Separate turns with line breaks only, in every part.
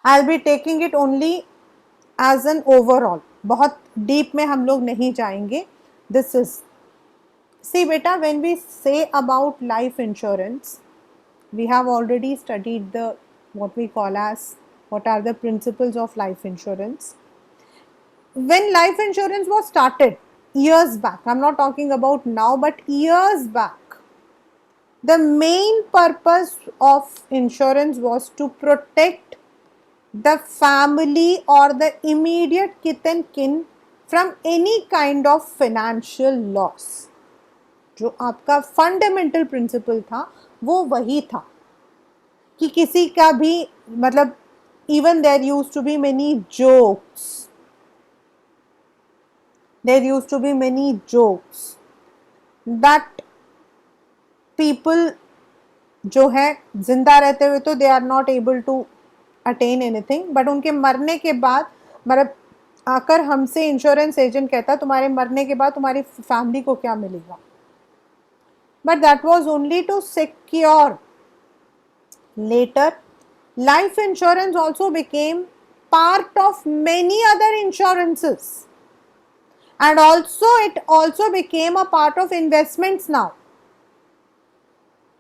I will be taking it only as an overall, बहुत deep में हम लोग नहीं जाएंगे. दिस इज, सी बेटा, when we say about life insurance, we have already studied the what we call as what are the principles of life insurance. When life insurance was started years back, I'm not talking about now, but years back, the main purpose of insurance was to protect the family or the immediate kith and kin from any kind of financial loss. जो आपका fundamental principle था वो वही था कि किसी का भी, मतलब even there used to be many jokes, there used to be many jokes that people जो है जिंदा रहते हुए तो they are not able to attain anything, but उनके मरने के बाद, मतलब आकर हमसे इंश्योरेंस एजेंट कहता तुम्हारे मरने के बाद तुम्हारी फैमिली को क्या मिलेगा. But that was only to secure. Later, life insurance also became part of many other insurances, and also it also became a part of investments now.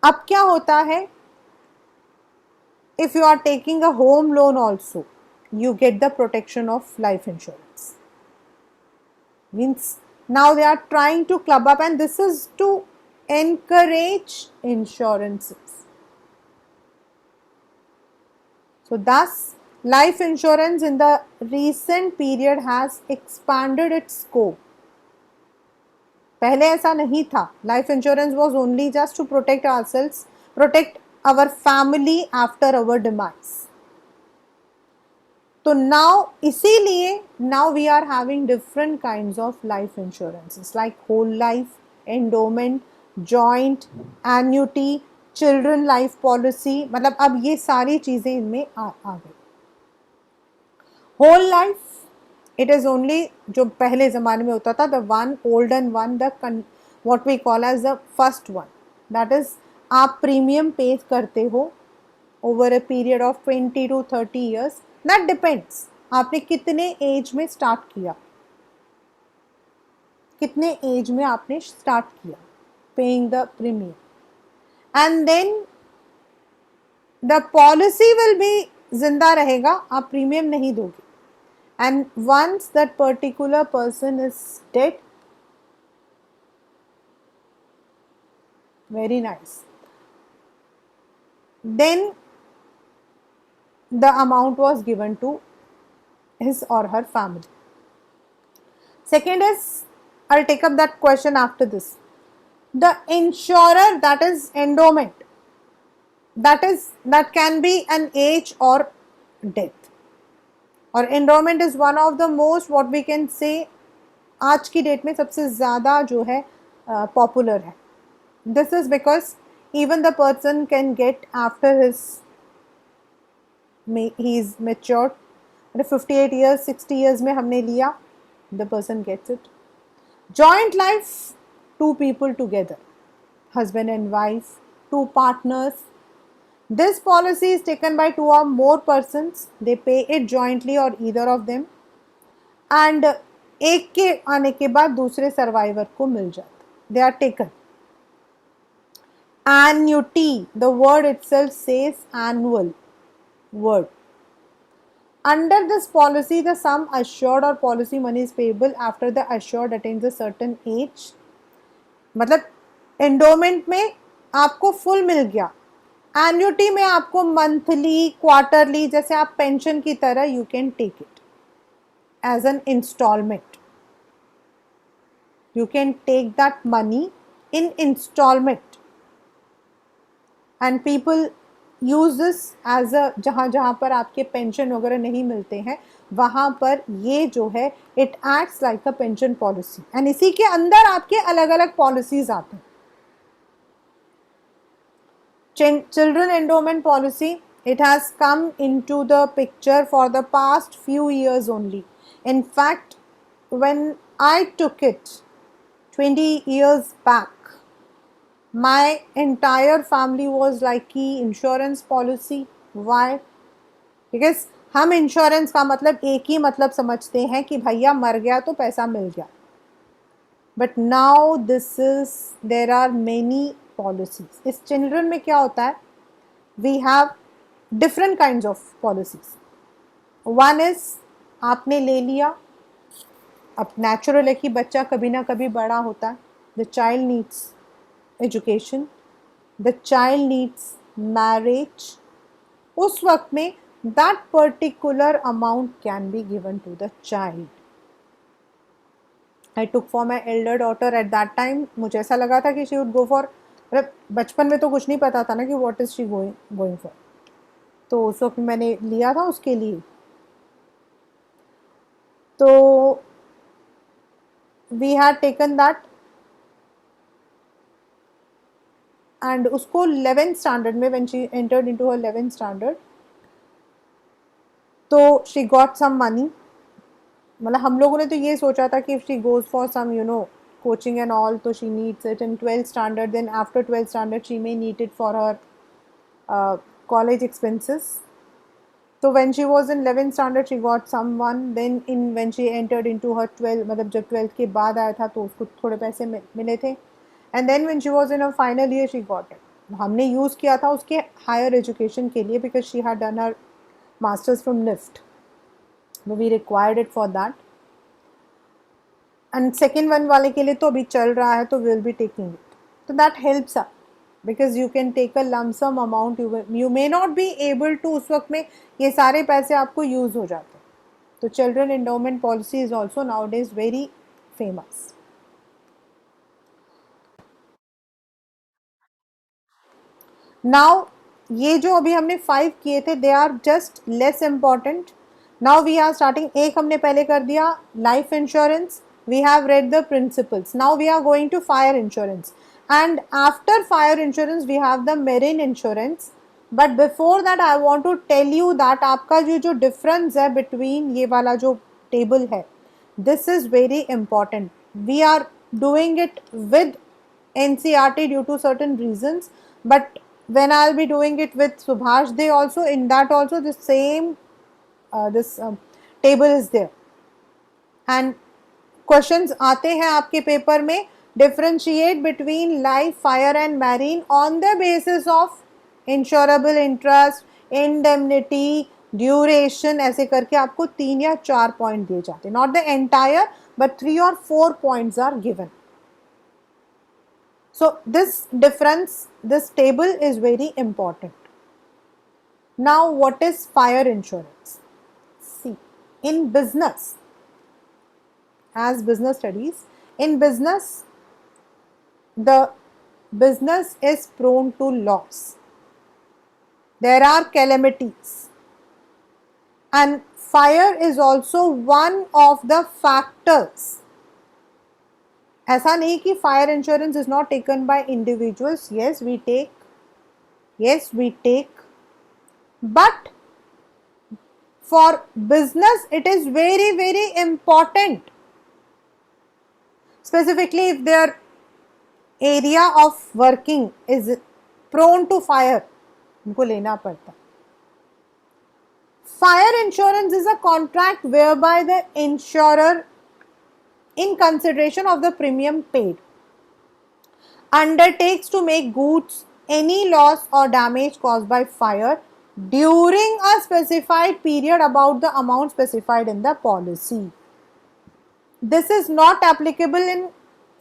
अब क्या होता है, if you are taking a home loan also, you get the protection of life insurance. Means now they are trying to club up, and this is to encourage insurances. So thus, life insurance in the recent period has expanded its scope. पहले ऐसा नहीं था. Life insurance was only just to protect ourselves, protect our family after our demise. तो now इसीलिए now we are having different kinds of life insurances like whole life, endowment, joint, annuity, children life policy. मतलब अब ये सारी चीजें इनमें आ गई. Whole life, it is only, जो पहले जमाने में होता था, the one olden one, the what we call as the first one, that is आप प्रीमियम पे करते हो over a period of 20 to 30 years. That depends आपने कितने एज में स्टार्ट किया, कितने एज में आपने स्टार्ट किया paying the premium. And then the policy will be जिंदा रहेगा, आप प्रीमियम नहीं दोगे. And once that particular person is dead, very nice, then the amount was given to his or her family. Second is, I'll take up that question after this. The insurer, that is endowment, that can be an age or death, or endowment is one of the most, what we can say, आज की date में सबसे ज़्यादा जो है popular है. This is because even the person can get after his he is matured. 58 years 60 years में हमने लिया, the person gets it. Joint life, two people together, husband and wife, two partners. This policy is taken by two or more persons. They pay it jointly or either of them. And एक के आने के बाद दूसरे survivor को मिल जाता. They are taken. Annuity, the word itself says annual word. Under this policy, the sum assured or policy money is payable after the assured attains a certain age. मतलब endowment में आपको फुल मिल गया, annuity में आपको monthly, quarterly, जैसे आप pension की तरह you can take it as an installment. You can take that money in installment and people use this as a, जहाँ जहाँ पर आपके पेंशन वगैरह नहीं मिलते हैं वहाँ पर ये जो है it acts like a pension policy. And इसी के अंदर आपके अलग अलग पॉलिसीज आते हैं. Children endowment policy, it has come into the picture for the past few years only. In fact, when I took it 20 years back, my entire family was like, insurance policy, why? Because हम insurance का मतलब एक ही मतलब समझते हैं कि भैया मर गया तो पैसा मिल गया, but now this is, there are many policies. इस चिल्ड्रन में क्या होता है, we have different kind of policies. One is, आपने ले लिया, अब नेचुरल है कि बच्चा कभी ना कभी बड़ा होता है. The child needs education, the child needs marriage. उस वक्त में that particular amount can be given to the child. I took for my elder daughter at that time. मुझे ऐसा लगा था कि she would go for, बचपन में तो कुछ नहीं पता था ना कि what is she going for. तो उस वक्त मैंने लिया था उसके लिए. तो we had taken that and उसको 11th standard में, when she entered into her 11th standard, तो she got some money. मतलब हम लोगों ने तो ये सोचा था कि if she goes for some coaching and all, तो she needs it in 12th standard, then after 12th standard she may need it for her college expenses. So when she was in 11th standard she got someone, then when she entered into her 12, मतलब जब 12th के बाद आया था तो उसको थोड़े पैसे मिले थे, and then when she was in her final year she got it. हमने यूज़ किया था उसके higher education के लिए, because she had done her masters from NIFT. We required it for that. And second one वाले के लिए तो अभी चल रहा है, तो we'll be taking it. So that helps us, because you can take a lump sum amount. You may not be able to, उस वक्त में ये सारे पैसे आपको यूज़ हो जाते हैं. तो children endowment policy is also nowadays very famous. Now ये जो अभी हमने 5 किए थे, they are just less important. Now we are starting, एक हमने पहले कर दिया life insurance. We have read the principles. Now we are going to fire insurance, and after fire insurance we have the marine insurance. But before that I want to tell you that आपका जो difference है between ये वाला जो table है, this is very important. We are doing it with NCERT due to certain reasons, but when I'll be doing it with Subhash, they also, in that also the same this table is there. And questions आते हैं आपके paper में, differentiate between life, fire and marine on the basis of insurable interest, indemnity, duration, ऐसे करके आपको 3 या 4 point दिए जाते हैं. Not the entire, but 3 or 4 points are given. So this difference, this table is very important. Now what is fire insurance? See, in business, as business studies, in business, the business is prone to loss. There are calamities, and fire is also one of the factors. ऐसा नहीं कि fire insurance is not taken by individuals. Yes, we take. Yes, we take. But for business, it is very, very important. Specifically, if their area of working is prone to fire, उनको लेना पड़ता. Fire insurance is a contract whereby the insurer, in consideration of the premium paid, undertakes to make goods any loss or damage caused by fire during a specified period about the amount specified in the policy. This is not applicable in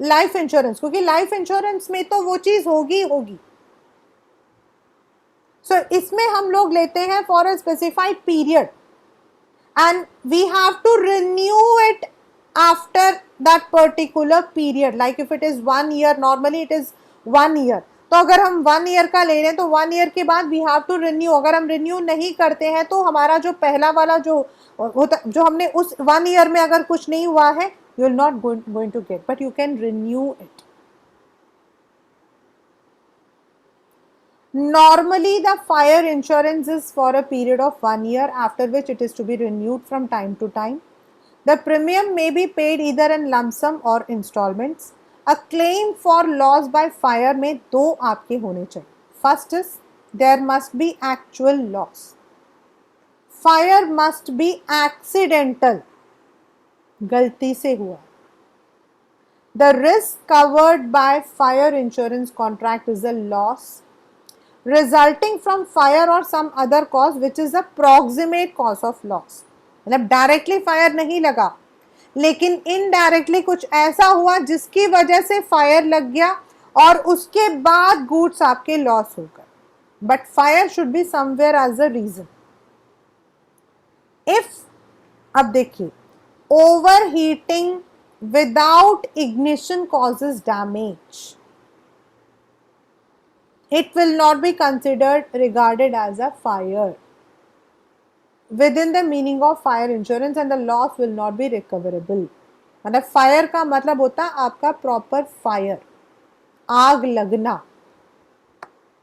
life insurance, क्योंकि life insurance में तो वो चीज होगी होगी. So इसमें हम लोग लेते हैं for a specified period, and we have to renew it after that particular period. Like if it is 1 year, normally it is 1 year. तो अगर हम 1 year का ले रहे हैं तो 1 year के बाद वी हैव टू रिन्यू. अगर हम रिन्यू नहीं करते हैं तो हमारा जो पहला वाला जो होता, जो हमने उस 1 year में अगर कुछ नहीं हुआ है, you will not going to get, but you can renew it. Normally the fire insurance is for a period of 1 year, after which it is to be renewed from time to time. The premium may be paid either in lump sum or installments. A claim for loss by fire में दो आपके होने चाहिए. First is there must be actual loss. Fire must be accidental, गलती से हुआ. The risk covered by fire insurance contract is a loss resulting from fire or some other cause which is a proximate cause of loss. मतलब directly fire नहीं लगा, लेकिन indirectly कुछ ऐसा हुआ जिसकी वजह से फायर लग गया और उसके बाद गुड्स आपके लॉस हो गए. But fire should be somewhere as a reason. If, अब देखिए, overheating without ignition causes damage, it will not be considered regarded as a fire within the meaning of fire insurance and the loss will not be recoverable. मतलब fire का मतलब होता है आपका proper fire, आग लगना.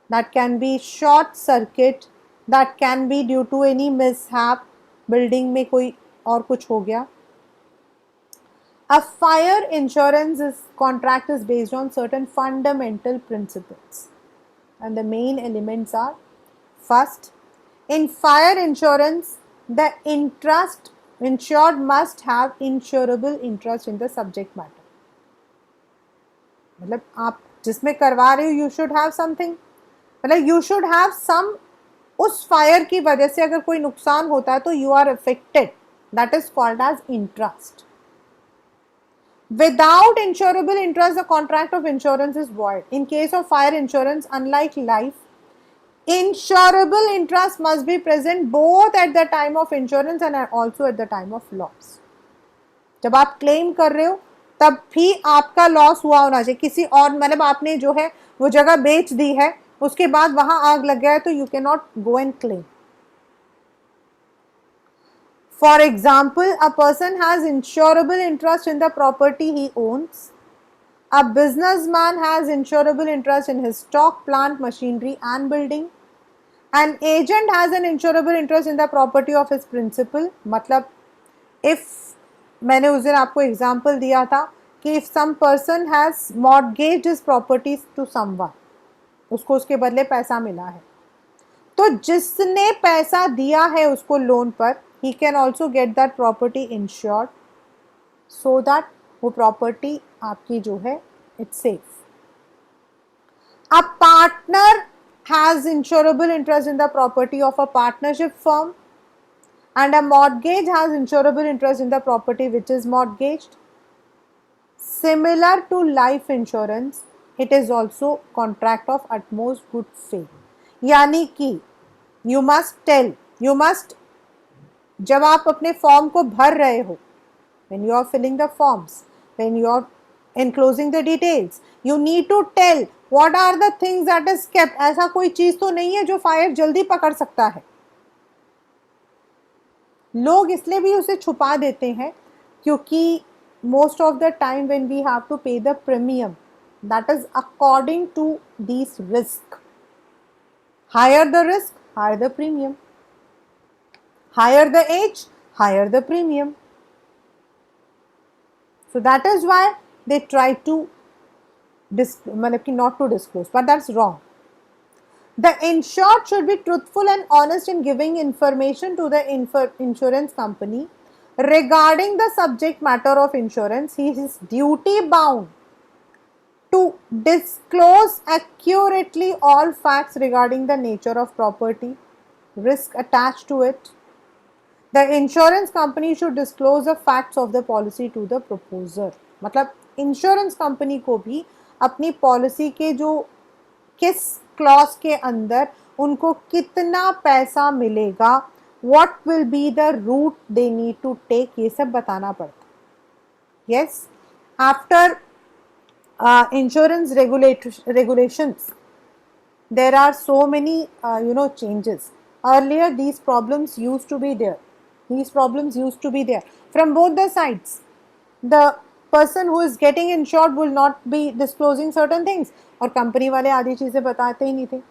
that can be short circuit, that can be due to any mishap, building में कोई और कुछ हो गया. A fire insurance contract is based on certain fundamental principles, and the main elements are: first, in fire insurance, the insured must have insurable interest in the subject matter. मतलब आप जिसमें करवा रहे हो, you should have something, मतलब you should have some, उस fire की वजह से अगर कोई नुकसान होता है तो you are affected, that is called as interest. Without insurable interest, the contract of insurance is void. In case of fire insurance, unlike life, insurable interest must be present both at the time of insurance and also at the time of loss. जब आप claim कर रहे हो तब भी आपका loss हुआ होना चाहिए. किसी और, मतलब आपने जो है वो जगह बेच दी है, उसके बाद वहां आग लग गया है, तो you can not go and claim. For example, a person has insurable interest in the property he owns. A businessman has insurable interest in his stock, plant, machinery and building. An agent has an insurable interest in the property of his principal. मतलब if, मैंने उस दिन आपको example दिया था कि if some person has mortgaged his properties to someone, उसको उसके बदले पैसा मिला है, तो जिसने पैसा दिया है उसको लोन पर, he can also get that property insured so that वो property आपकी जो है it's safe. A partner has insurable interest in the property of a partnership firm and a mortgage has insurable interest in the property which is mortgaged. Similar to life insurance, it is also contract of utmost good faith. यानी कि you must tell, you must, जब आप अपने form को भर रहे हो, when you are filling the forms, when you are enclosing the details, you need to tell what are the things that is kept. ऐसा कोई चीज तो नहीं है जो फायर जल्दी पकड़ सकता है. लोग इसलिए भी उसे छुपा देते हैं क्योंकि most of the time when we have to pay the premium, that is according to these risk. Higher the risk, higher the premium. Higher the age, higher the premium. So that is why they try to not to disclose, but that's wrong. The insured should be truthful and honest in giving information to the insurance company regarding the subject matter of insurance. He is duty bound to disclose accurately all facts regarding the nature of property, risk attached to it. The insurance company should disclose the facts of the policy to the proposer. मतलब insurance company को भी अपनी policy के जो किस clause के अंदर उनको कितना पैसा मिलेगा, what will be the route they need to take, ये सब बताना पड़ता. Yes, after insurance regulations, there are so many changes. Earlier these problems used to be there. These problems used to be there from both the sides. The person who is getting insured will not be disclosing certain things और company वाले आधी चीजें बताते ही नहीं थे.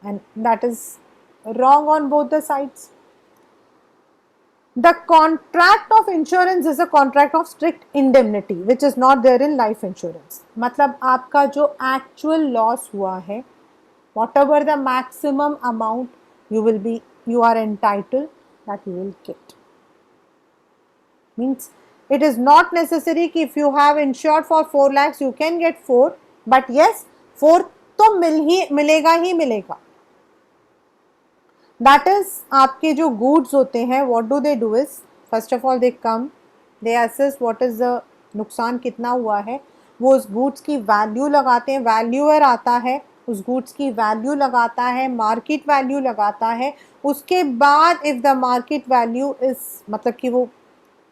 And that is wrong on both the sides. The contract of insurance is a contract of strict indemnity which is not there in life insurance. मतलब आपका जो actual loss हुआ है, whatever the maximum amount you are entitled, that you will get. Means it is not necessary कि if you have insured for 4 lakhs you can get 4, but yes 4 तो मिलेगा ही मिलेगा. That is आपके जो goods होते हैं, what do they do is, first of all they come, they assess what is the नुकसान कितना हुआ है, वो उस goods की value लगाते हैं, valuer आता है, उस goods की value लगाता है, market value लगाता है, उसके बाद if the market value is मतलब कि वो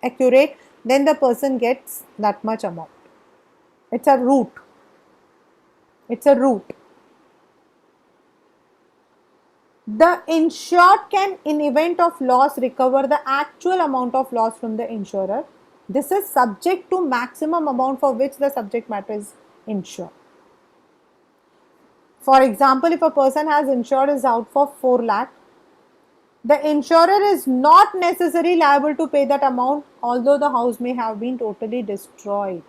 accurate, then the person gets that much amount. It's a route. It's a route. The insured can, in event of loss, recover the actual amount of loss from the insurer. This is subject to maximum amount for which the subject matter is insured. For example, if a person has insured is out for 4 lakh, the insurer is not necessarily liable to pay that amount, although the house may have been totally destroyed.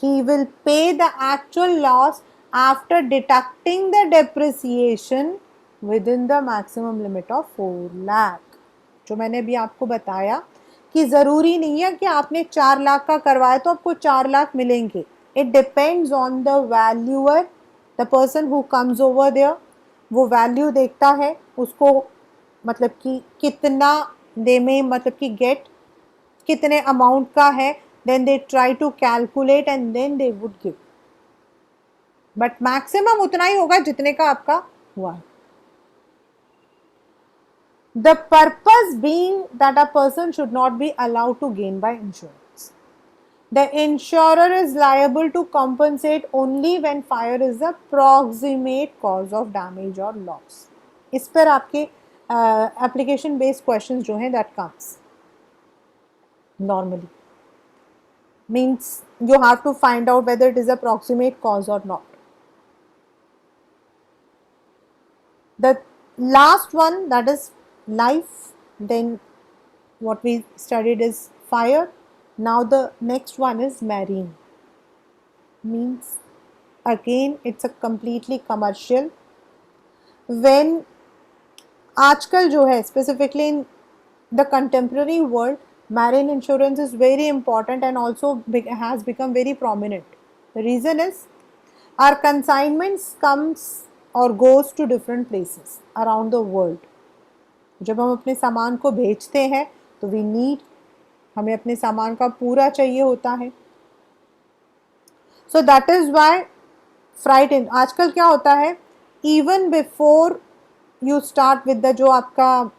He will pay the actual loss after deducting the depreciation within the maximum limit of 4 lakh. जो मैंने अभी आपको बताया कि ज़रूरी नहीं है कि आपने 4 लाख का करवाया तो आपको 4 लाख मिलेंगे. It depends on the valuer, the person who comes over there. वो वैल्यू देखता है, उसको मतलब कि कितना दे में मतलब कि गेट कितने अमाउंट का है, then they try to calculate and then they would give. But maximum उतना ही होगा जितने का आपका हुआ है. The purpose being that a person should not be allowed to gain by insurance. The insurer is liable to compensate only when fire is the proximate cause of damage or loss. इस पर आपके application based questions जो हैं that comes normally. Means you have to find out whether it is a proximate cause or not. The last one, that is life, then what we studied is fire. Now the next one is marine. Means again it's a completely commercial. When आजकल जो है specifically in the contemporary world, marine insurance is very important and also has become very prominent. The reason is our consignments comes or goes to different places around the world. जब हम अपने सामान को भेजते हैं तो we need, हमें अपने सामान का पूरा चाहिए होता है. So that is why freight in आजकल क्या होता है, even before you start with the जो आपका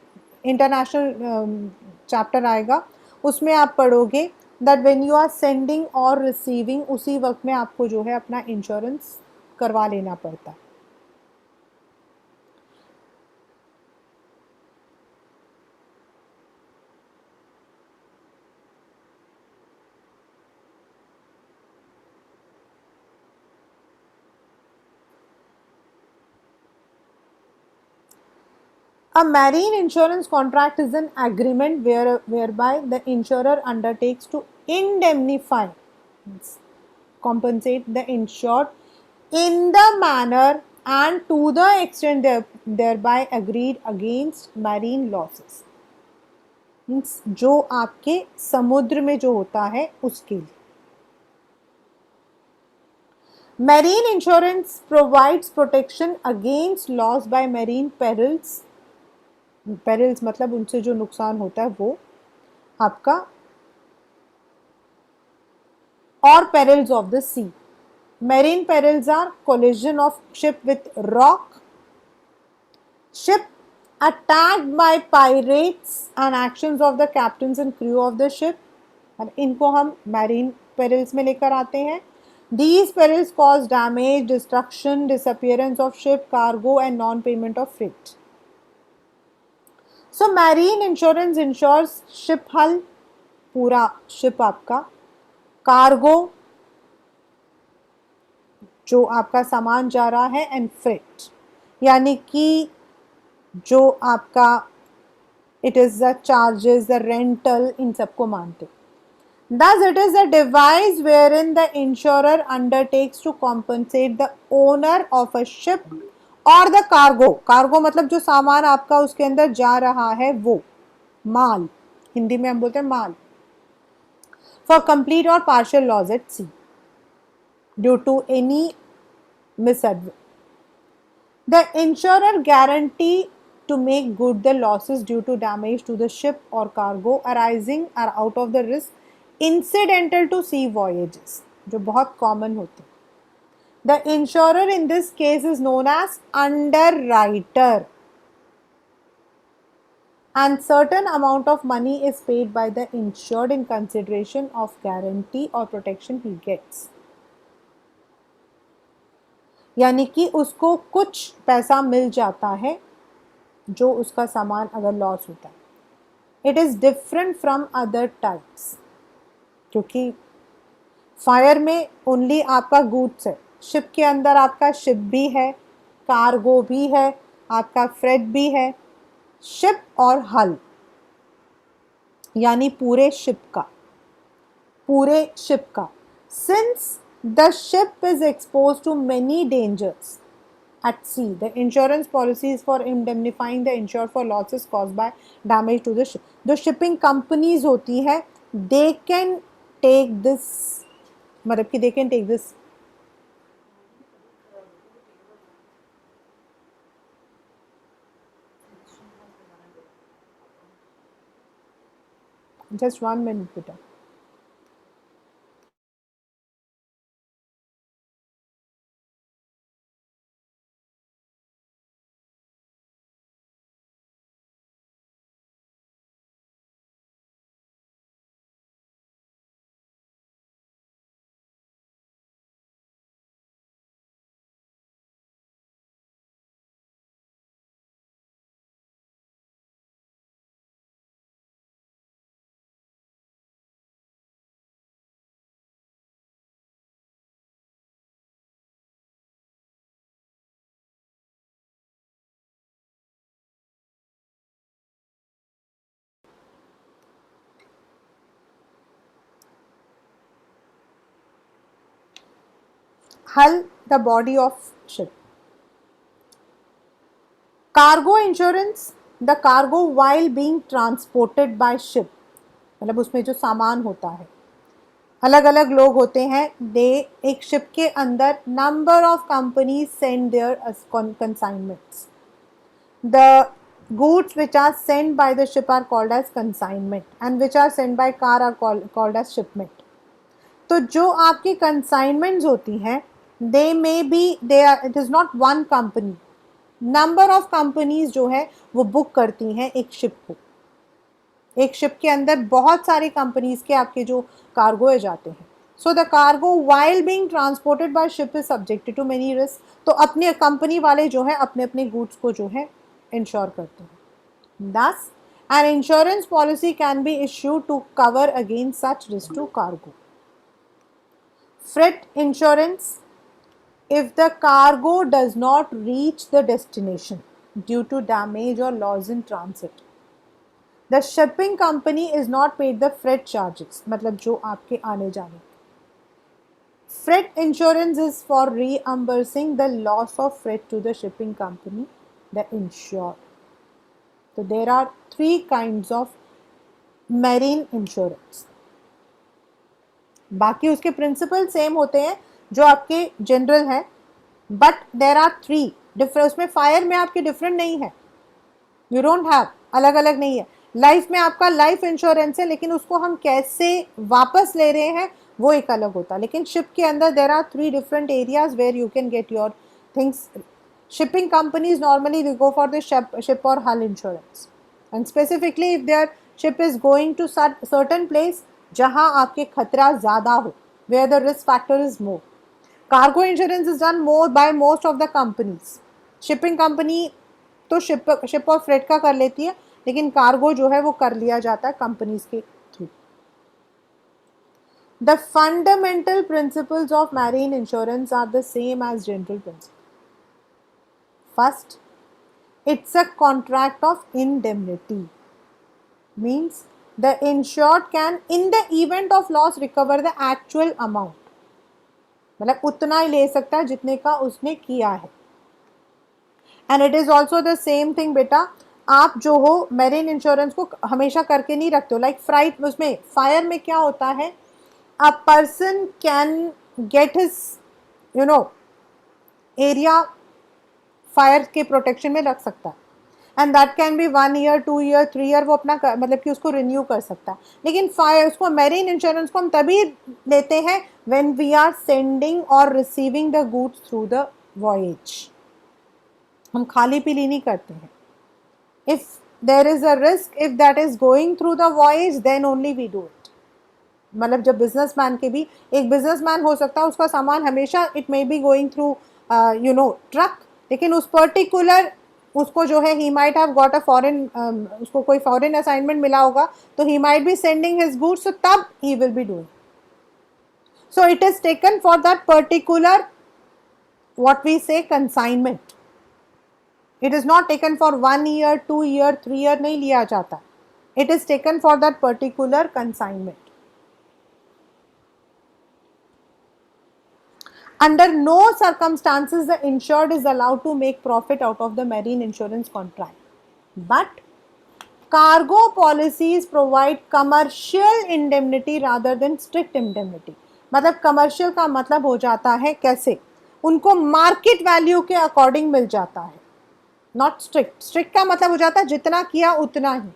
इंटरनेशनल चैप्टर आएगा उसमें आप पढ़ोगे that when you are sending or receiving उसी वक्त में आपको जो है अपना इंश्योरेंस करवा लेना पड़ता है. A marine insurance contract is an agreement whereby the insurer undertakes to indemnify, compensate the insured in the manner and to the extent thereby agreed against marine losses. Means जो आपके समुद्र में जो होता है उसके लिए. Marine insurance provides protection against loss by marine perils. Perils मतलब उनसे जो नुकसान होता है वो आपका, और perils of the sea. Marine perils are collision of ship with rock, ship attacked by pirates and actions of the captains and crew of the ship. और इनको हम marine perils में लेकर आते हैं. These perils cause damage, destruction, disappearance of ship, cargo and non-payment of freight. So marine insurance insures ship hull, पूरा ship आपका, cargo जो आपका सामान जा रहा है, and freight यानी कि जो आपका it is the charges, the rental, इन सबको मानते. Thus it is a device wherein the insurer undertakes to compensate the owner of a ship और द कार्गो, कार्गो मतलब जो सामान आपका उसके अंदर जा रहा है वो, माल, हिंदी में हम बोलते हैं माल, फॉर कंप्लीट और partial loss at sea due to any misadventure, the insurer guarantee to make good the losses due to damage to the ship or cargo arising or out of the risk incidental to sea voyages, जो बहुत common होते हैं. The insurer in this case is known as underwriter, and certain amount of money is paid by the insured in consideration of guarantee or protection he gets. यानी कि उसको कुछ पैसा मिल जाता है जो उसका सामान अगर लॉस होता है. It is different from other types, क्योंकि फायर में ओनली आपका गुड्स है, शिप के अंदर आपका शिप भी है, कार्गो भी है, आपका फ्रेट भी है, शिप और हल यानी पूरे शिप का, पूरे शिप का. Since the ship is expose to many dangers at sea, the insurance policy is for indemnifying the insured for losses caused by damage to the ship. जो shipping companies होती है, they can take this, मतलब कि they can take this. Just 1 minute बेटा. Hull, the body of ship. Cargo insurance, the cargo while being transported by ship, मतलब उसमें जो सामान होता है, अलग अलग लोग होते हैं, दे एक शिप के अंदर number of companies send their consignments. The goods which are sent by the ship are called as consignment and which are sent by car are called as shipment. तो जो आपकी consignments होती हैं, they may be, it is not one company, number of companies जो है वो book करती हैं एक शिप को. एक शिप के अंदर बहुत सारी कंपनीज के आपके जो कार्गो जाते हैं. So the cargo while being transported by ship is subjected to many risk. तो अपने कंपनी वाले जो है अपने अपने गुड्स को जो है इंश्योर करते हैं. Thus, an insurance policy can be issued to cover against such risk to cargo. Freight insurance, if the cargo does not reach the destination due to damage or loss in transit, the shipping company is not paid the freight charges, मतलब जो आपके आने जाने. Freight insurance is for reimbursing the loss of freight to the shipping company, the insured. So there are 3 kinds of marine insurance. बाकी उसके principal same होते हैं जो आपके जनरल है, बट देर आर 3 डिफरेंट. उसमें फायर में आपके डिफरेंट नहीं है, यू डोंट हैव, अलग अलग नहीं है. लाइफ में आपका लाइफ इंश्योरेंस है, लेकिन उसको हम कैसे वापस ले रहे हैं वो एक अलग होता है. लेकिन शिप के अंदर there are 3 different areas where you can get your things. Shipping companies normally we go for the ship और hull insurance, and specifically if their ship is going to certain place जहां आपके खतरा ज़्यादा हो, where the risk factor is more. Cargo insurance is done more by most of the companies. Shipping company तो ship और freight का कर लेती है, लेकिन कार्गो जो है वो कर लिया जाता है कंपनीज के through. The fundamental principles of marine insurance are the same as general principles. First, it's a contract of indemnity. Means the insured can in the event of loss recover the actual amount, मतलब उतना ही ले सकता है जितने का उसने किया है. And it is also the same thing बेटा, आप जो हो मेरीन इंश्योरेंस को हमेशा करके नहीं रखते हो। लाइक फ्राइट, उसमें फायर में क्या होता है, a person can get his you know area fire के प्रोटेक्शन में रख सकता है, and that can be 1 year 2 year 3 year, वो अपना मतलब कि उसको रिन्यू कर सकता है। लेकिन फायर उसको मेरीन इंश्योरेंस को हम तभी लेते हैं व्हेन वी आर सेंडिंग और receiving the goods through the voyage. हम खाली पीली नहीं करते हैं। If there is a risk, if that is going through the voyage, then only we do it. मतलब जब बिजनेसमैन के भी, एक बिजनेसमैन हो सकता है उसका सामान हमेशा it may be going through truck, लेकिन उस पर्टिकुलर उसको जो है he might have got a foreign, उसको कोई फॉरेन असाइनमेंट मिला होगा, तो he might be sending his goods, so तब he will be doing. So it is taken for that particular what we say consignment. It is not taken for 1 year 2 year 3 year, नहीं लिया जाता। It is taken for that particular consignment. Under no circumstances the insured is allowed to make profit out of the marine insurance contract. But cargo policies provide commercial indemnity rather than strict indemnity. मतलब commercial का मतलब हो जाता है कैसे, उनको market value के according मिल जाता है, नॉट स्ट्रिक्ट। स्ट्रिक्ट का मतलब हो जाता है जितना किया उतना ही।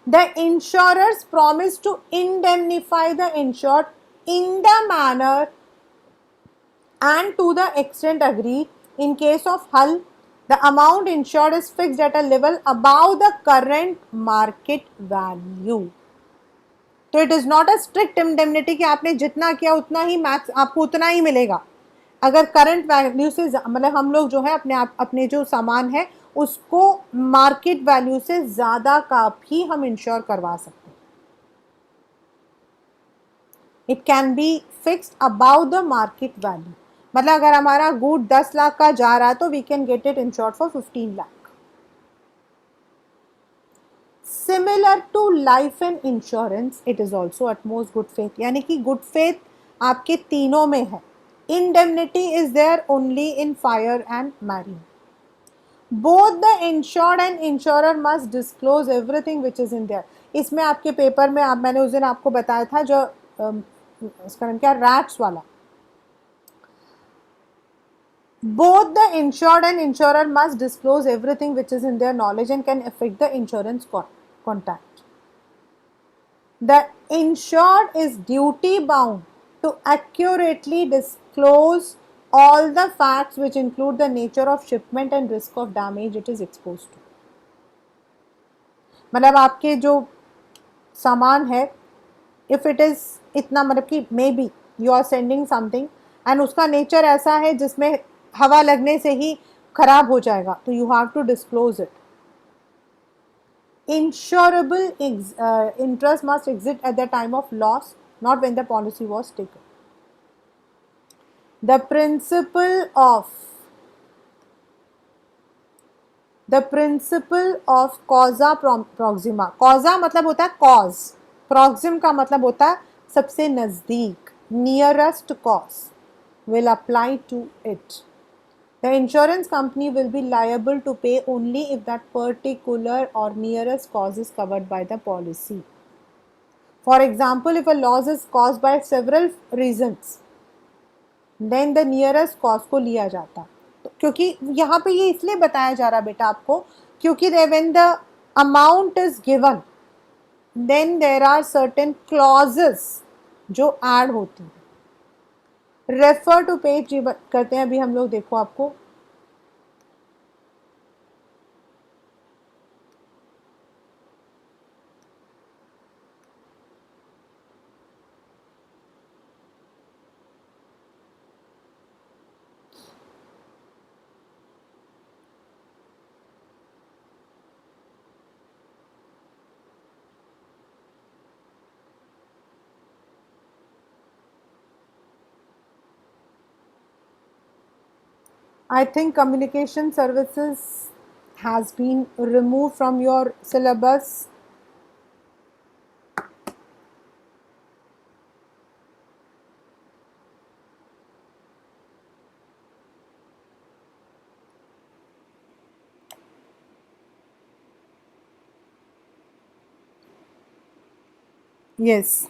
The insurers promise to indemnify the insured in the manner and to the extent agreed. In case of hull, the amount insured is fixed at a level above the current market value. तो it is not a strict indemnity कि आपने जितना किया उतना ही max आपको उतना ही मिलेगा। अगर करंट वैल्यू से मतलब हम लोग जो है अपने जो सामान है उसको मार्केट वैल्यू से ज्यादा का भी हम इंश्योर करवा सकते हैं। It can be fixed about the market value. मतलब अगर हमारा गुड 10 लाख का जा रहा है तो we can get it insured for 15 lakh. Similar to life and insurance, it is also utmost good faith, यानी कि गुड फेथ आपके तीनों में है। Indemnity is there only in fire and marine. Both the insured and insurer must disclose everything which is in there. इसमें आपके paper में मैंने उस दिन आपको बताया था जो इसका नाम क्या, रैट्स वाला। Both the insured and insurer must disclose everything which is in their knowledge and can affect the insurance contract. The insured is duty bound to accurately disclose all the facts which include the nature of shipment and risk of damage it is exposed to. मतलब आपके जो सामान है, if it is इतना, मतलब कि may be you are sending something and उसका nature ऐसा है जिसमें हवा लगने से ही खराब हो जाएगा, तो you have to disclose it. Insurable interest must exist at the time of loss, not when the policy was taken. The principle of causa proxima. Causa मतलब होता है कॉज, प्रॉक्सिम का मतलब होता है सबसे नजदीक, nearest cause will apply to it. The insurance company will be liable to pay only if that particular or nearest cause is covered by the policy. For example, if a loss is caused by several reasons, then the nearest cause को लिया जाता। क्योंकि यहाँ पे ये इसलिए बताया जा रहा बेटा आपको, क्योंकि when the amount is given, then there are certain clauses जो add होती हैं। रेफर टू पेज करते हैं अभी हम लोग, देखो आपको I think communication services has been removed from your syllabus. Yes,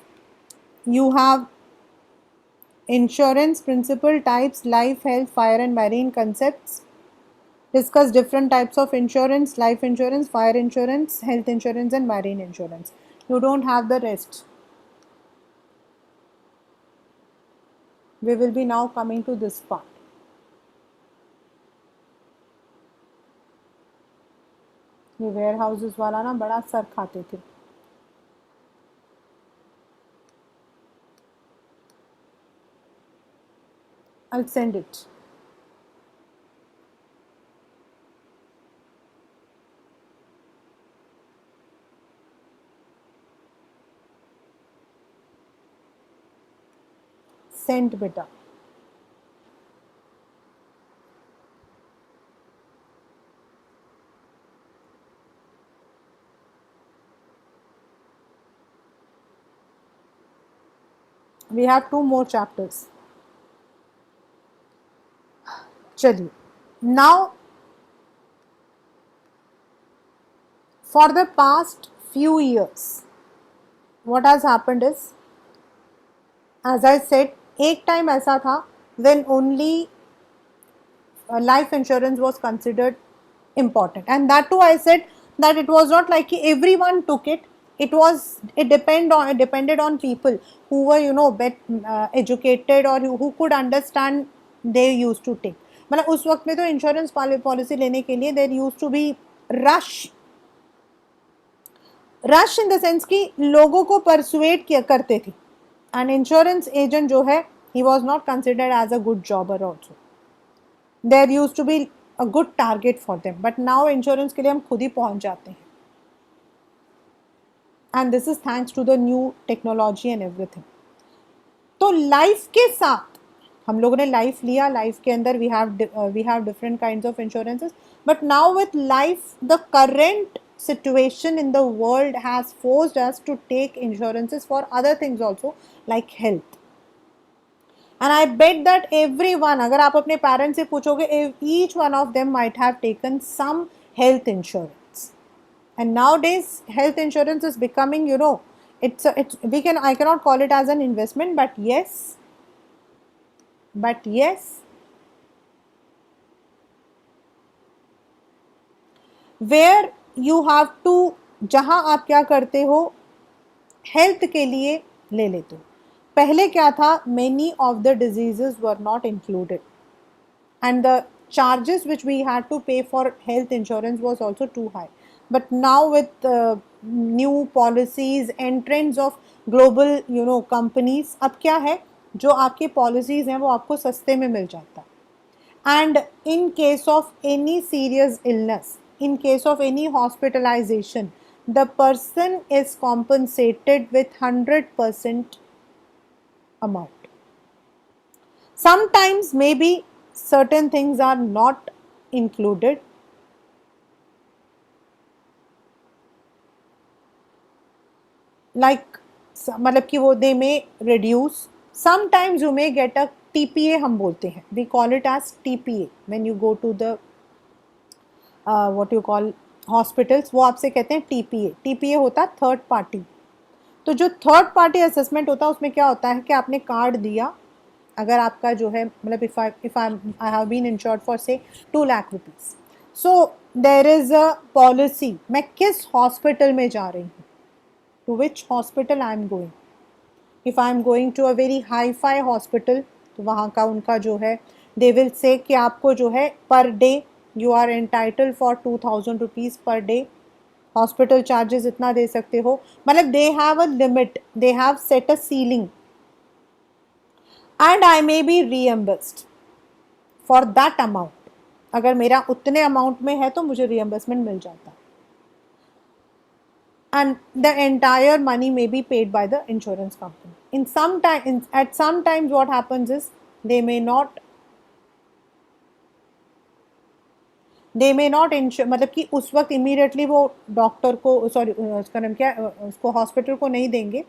you have insurance principle types, life, health, fire, and marine concepts. Discuss different types of insurance: life insurance, fire insurance, health insurance, and marine insurance. You don't have the rest. We will be now coming to this part. ये where houses वाला ना बड़ा sir खाते थे. I'll send it. Sent beta. We have 2 more chapters. चलिए. Now, for the past few years, what has happened is, as I said, एक time ऐसा था when only life insurance was considered important, and that too I said that it was not like everyone took it. It depended on people who were educated or who could understand. They used to take, मतलब उस वक्त में तो insurance policy लेने के लिए there used to be rush. Rush in the sense कि लोगों को परसुएट किया करते थे. एंड इंश्योरेंस एजेंट जो है, he was not considered as a good jobber also. There use to be a good target for them. But now insurance के लिए हम खुद ही पहुंच जाते हैं. And this is thanks to the new technology and everything. तो life के साथ हम लोगों ने लाइफ लिया. लाइफ के अंदर we have different kinds of insurances. But now with life, the current situation in the world has forced us to take insurances for other things also, like health. And I bet that everyone, अगर आप अपने parents से पूछोगे, each one of them might have taken some health insurance. And nowadays health insurance is becoming, I cannot call it as an investment, but yes, where you have to, जहां आप क्या करते हो, हेल्थ के लिए ले लेते हो. पहले क्या था, many of the diseases were not included, and the charges which we had to pay for health insurance was also too high. But now with new policies and trends of global companies, अब क्या है, जो आपके policies हैं वो आपको सस्ते में मिल जाता है. And in case of any serious illness, in case of any hospitalization, the person is compensated with 100% amount. Sometimes maybe certain things are not included, like मतलब कि वो they may reduce. Sometimes you may get a TPA, हम बोलते हैं, we call it as TPA when you go to the what you call hospitals, वो आपसे कहते हैं TPA. TPA होता है थर्ड पार्टी. तो जो थर्ड पार्टी असेसमेंट होता है उसमें क्या होता है कि आपने कार्ड दिया, अगर आपका जो है मतलब if I have been insured for से 2 lakh rupees, so there is a policy, मैं किस हॉस्पिटल में जा रही हूँ, to which hospital I am going. If I am going to a very hi fi hospital, तो वहाँ का उनका जो है, दे विल से कि आपको जो है per day you are entitle for 2000 rupees per day. Hospital charges इतना दे सकते हो, मतलब they have a limit, they have set a ceiling, and I may be reimbursed for that amount. अगर मेरा उतने अमाउंट में है तो मुझे रीएम्बर्समेंट मिल जाता है. And the entire money may be paid by the insurance company. At some times what happens is they may not insure, मतलब कि उस वक्त immediately वो डॉक्टर को, सॉरी उसका नाम क्या, उसको हॉस्पिटल को नहीं देंगे.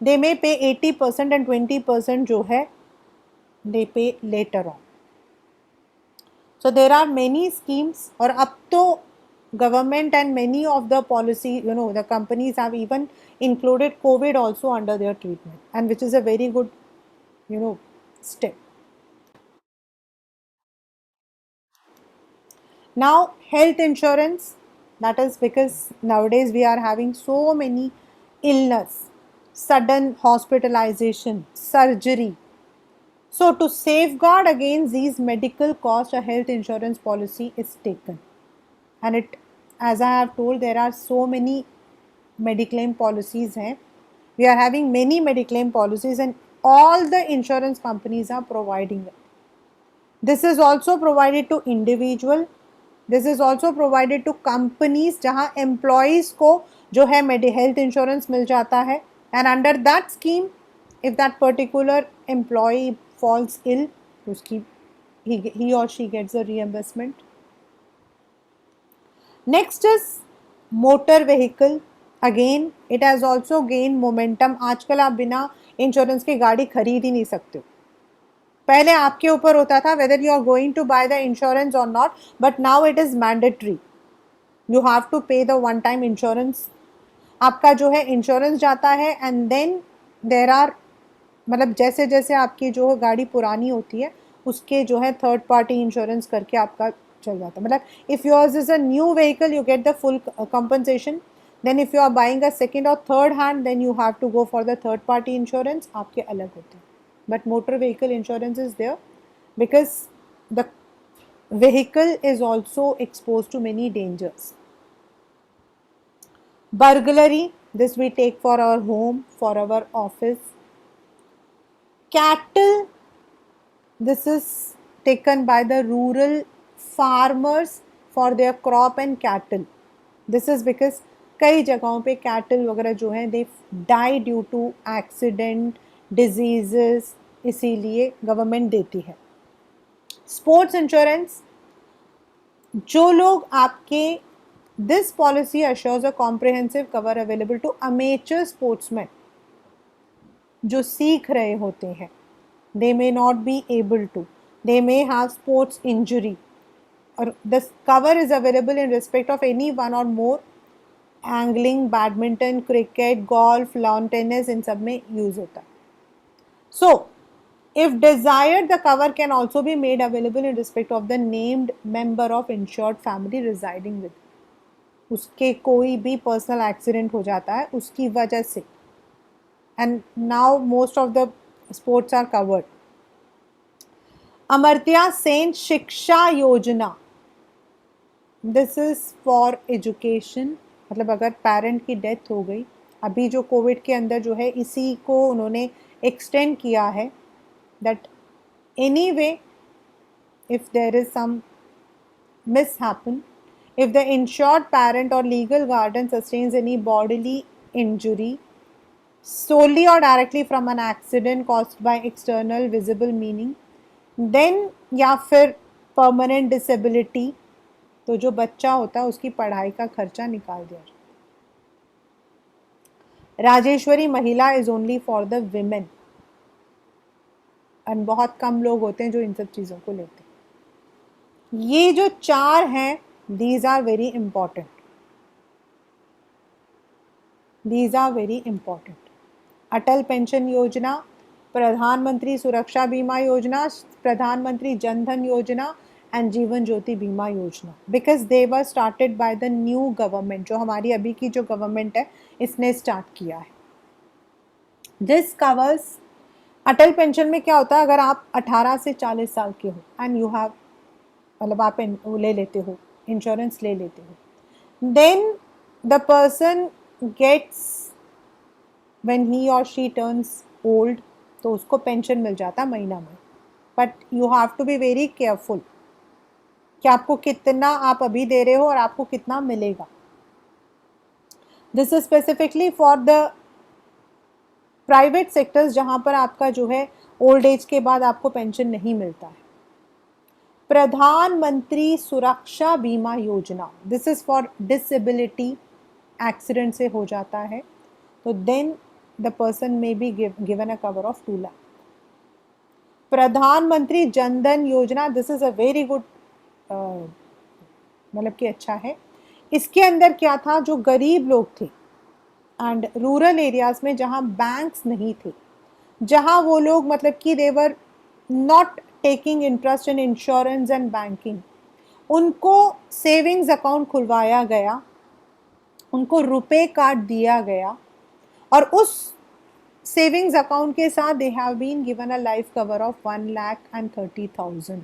They may pay 80% and 20% जो है they pay later on. So there are many schemes, और अब तो government and many of the policy, the companies have even included COVID also under their treatment, and which is a very good, step. Now, health insurance, that is because nowadays we are having so many illness, sudden hospitalization, surgery. So, to safeguard against these medical costs, a health insurance policy is taken. And it, as I have told, there are so many mediclaim policies. We are having many mediclaim policies, and all the insurance companies are providing it. This is also provided to individual. This is also provided to companies जहाँ employees को जो है health insurance मिल जाता है, and under that scheme, if that particular employee falls ill, उसकी he or she gets a reimbursement. Next is motor vehicle. Again, it has also gained momentum. आजकल आप बिना इंश्योरेंस के गाड़ी खरीद ही नहीं सकते हो. पहले आपके ऊपर होता था whether you are going to buy the insurance or not, but now it is mandatory. You have to pay the one time insurance. आपका जो है इंश्योरेंस जाता है, and then there are, मतलब जैसे जैसे आपकी जो गाड़ी पुरानी होती है उसके जो है थर्ड पार्टी इंश्योरेंस करके आपका चल जाता है. मतलब if yours is a new vehicle you get the full compensation. Then if you are buying a second or third hand, then you have to go for the third party insurance, आपके अलग होते हैं. But motor vehicle insurance is there because the vehicle is also exposed to many dangers. Burglary, this we take for our home, for our office. Cattle, this is taken by the rural farmers for their crop and cattle. This is because कई जगहों पे cattle वगैरह जो हैं they die due to accident, diseases, इसीलिए government देती है. Sports insurance, जो लोग आपके, this policy assures a comprehensive cover available to amateur sportsman जो सीख रहे होते हैं. They may not be able to, they may have sports injury, और the cover is available in respect of any one or more. Angling, badminton, cricket, golf, lawn tennis, इन सब में use होता है. सो if desired, the cover can also be made available in respect of the named member of insured family residing with. उसके कोई भी personal accident हो जाता है उसकी वजह से, and now most of the sports are covered. Amartya Sen शिक्षा योजना, दिस इज फॉर एजुकेशन. मतलब अगर पेरेंट की डेथ हो गई, अभी जो कोविड के अंदर जो है इसी को उन्होंने एक्सटेंड किया है, that anyway if there is some mishappen, if the insured parent or legal guardian sustains any bodily injury solely or directly from an accident caused by external visible meaning, then या फिर permanent disability, तो जो बच्चा होता है उसकी पढ़ाई का खर्चा निकाल दिया जाए. राजेश्वरी महिला is only for the women, और बहुत कम लोग होते हैं जो इन सब चीज़ों को लेते हैं. ये जो चार हैं, these are very important. These are very important. Atal pension Yojana, Pradhan Mantri Suraksha Bima योजना, प्रधानमंत्री जन धन योजना एंड जीवन ज्योति बीमा योजना, because they were started by the new government. जो हमारी अभी की जो गवर्नमेंट है इसने स्टार्ट किया है. दिस कवर्स, अटल पेंशन में क्या होता है, अगर आप 18 से 40 साल के हो एंड यू हैव, मतलब आप ले लेते हो इंश्योरेंस, ले लेते हो, then the person gets, when he और शी टर्न्स ओल्ड, तो उसको पेंशन मिल जाता है महीना में. But you have to be very careful कि आपको कितना आप अभी दे रहे हो और आपको कितना मिलेगा. This is specifically for the private sectors जहां पर आपका जो है ओल्ड एज के बाद आपको पेंशन नहीं मिलता है. प्रधानमंत्री Suraksha Bima Yojana, this is for disability, accident से हो जाता है तो then the person may be given a cover of 2 lakh. Pradhan Mantri Jan Dhan Yojana, this is a very good, मतलब कि अच्छा है. इसके अंदर क्या था, जो गरीब लोग थे एंड रूरल एरियाज में जहाँ बैंक्स नहीं थे, जहाँ वो लोग मतलब कि they're not taking interest in insurance and banking, उनको सेविंग्स अकाउंट खुलवाया गया, उनको रुपए कार्ड दिया गया, और उस सेविंग्स अकाउंट के साथ they have been given a life cover of 1,30,000।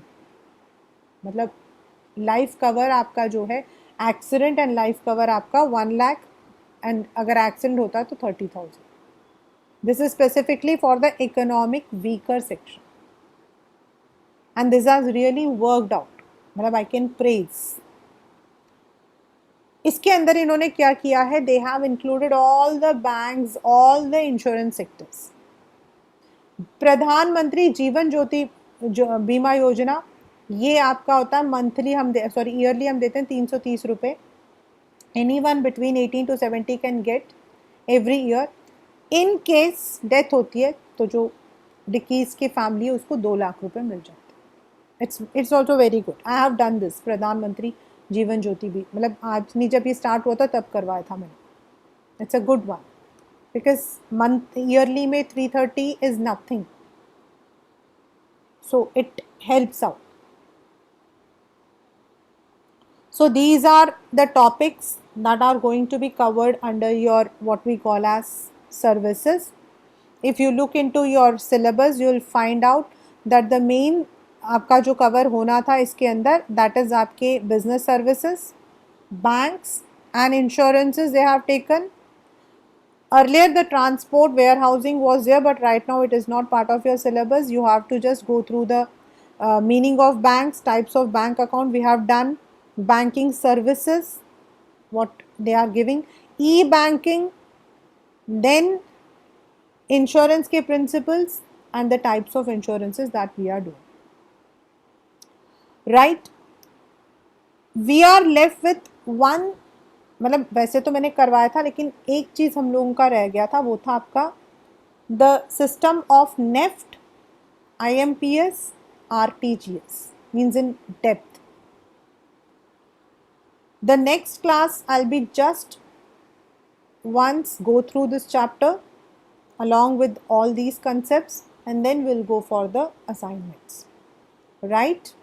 मतलब लाइफ कवर आपका जो है, एक्सीडेंट एंड लाइफ कवर आपका 1 लाख, एंड अगर एक्सीडेंट होता है तो 30,000। This is specifically for the economic weaker section and this has really worked out, मतलब आई कैन प्रेज। इसके अंदर इन्होंने क्या किया है, they have included all the banks, all the insurance sectors. प्रधानमंत्री जीवन ज्योति बीमा योजना, ये आपका होता है मंथली, हम ईयरली हम देते हैं 330 रुपये। Any one between 18 to 70 can get every year. In case death होती है तो जो डिकीज की फैमिली है उसको 2 लाख रुपए मिल जाते हैं। It's also very good. I have done this प्रधानमंत्री जीवन ज्योति भी, मतलब आज नहीं, जब ये स्टार्ट हुआ था तब करवाया था मैंने। It's a good one because month yearly में 330 is nothing, so it helps out. So these are the topics that are going to be covered under your what we call as services. If you look into your syllabus, you will find out that the main आपका जो cover होना था इसके अंदर, that is आपके business services, banks and insurances they have taken. Earlier the transport warehousing was there, but right now it is not part of your syllabus. You have to just go through the meaning of banks, types of bank account we have done, banking services, what they are giving, e-banking, then insurance के principles and the types of insurances that we are doing. Right? We are left with one, मतलब वैसे तो मैंने करवाया था लेकिन एक चीज़ हम लोगों का रह गया था, वो था आपका the system of NEFT, IMPS, RTGS, means in depth. The next class I'll be just once go through this chapter along with all these concepts, and then we'll go for the assignments. Right?